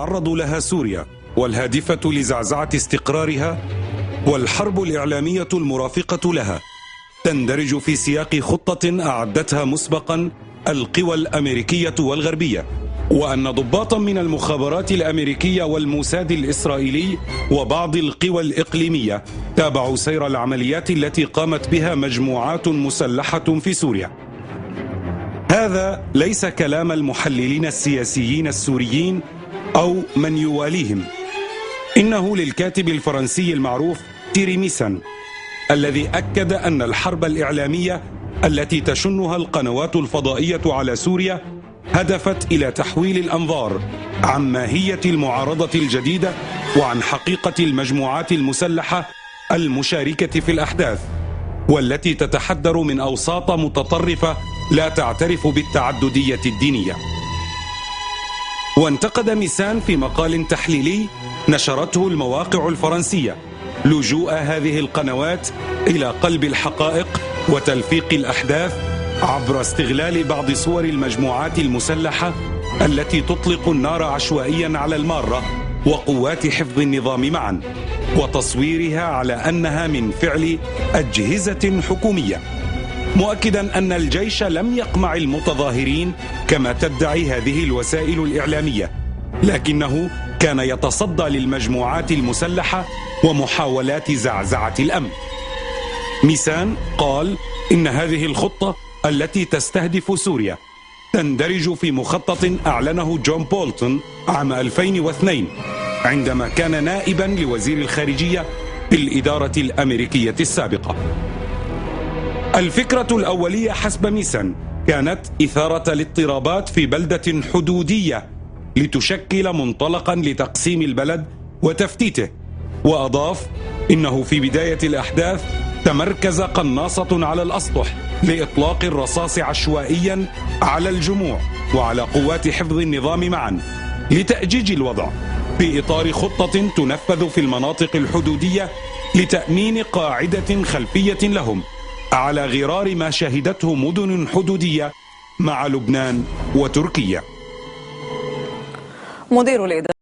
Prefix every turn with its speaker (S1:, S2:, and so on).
S1: تعرض لها سوريا والهادفة لزعزعة استقرارها، والحرب الإعلامية المرافقة لها تندرج في سياق خطة أعدتها مسبقا القوى الأمريكية والغربية، وأن ضباطا من المخابرات الأمريكية والموساد الإسرائيلي وبعض القوى الإقليمية تابعوا سير العمليات التي قامت بها مجموعات مسلحة في سوريا. هذا ليس كلام المحللين السياسيين السوريين أو من يواليهم، إنه للكاتب الفرنسي المعروف تيري ميسان، الذي أكد أن الحرب الإعلامية التي تشنها القنوات الفضائية على سوريا هدفت إلى تحويل الأنظار عن ماهية المعارضة الجديدة وعن حقيقة المجموعات المسلحة المشاركة في الأحداث، والتي تتحدر من أوساط متطرفة لا تعترف بالتعددية الدينية. وانتقد ميسان في مقال تحليلي نشرته المواقع الفرنسية لجوء هذه القنوات إلى قلب الحقائق وتلفيق الأحداث عبر استغلال بعض صور المجموعات المسلحة التي تطلق النار عشوائيا على المارة وقوات حفظ النظام معا، وتصويرها على أنها من فعل أجهزة حكومية، مؤكدا أن الجيش لم يقمع المتظاهرين كما تدعي هذه الوسائل الإعلامية، لكنه كان يتصدى للمجموعات المسلحة ومحاولات زعزعة الأمن. ميسان قال إن هذه الخطة التي تستهدف سوريا تندرج في مخطط أعلنه جون بولتون عام 2002 عندما كان نائبا لوزير الخارجية في الإدارة الأمريكية السابقة. الفكرة الأولية حسب ميسان كانت إثارة الاضطرابات في بلدة حدودية لتشكل منطلقا لتقسيم البلد وتفتيته، وأضاف إنه في بداية الأحداث تمركز قناصة على الأسطح لإطلاق الرصاص عشوائيا على الجموع وعلى قوات حفظ النظام معا لتأجيج الوضع في إطار خطة تنفذ في المناطق الحدودية لتأمين قاعدة خلفية لهم على غرار ما شهدته مدن حدودية مع لبنان وتركيا.
S2: مدير الإدارة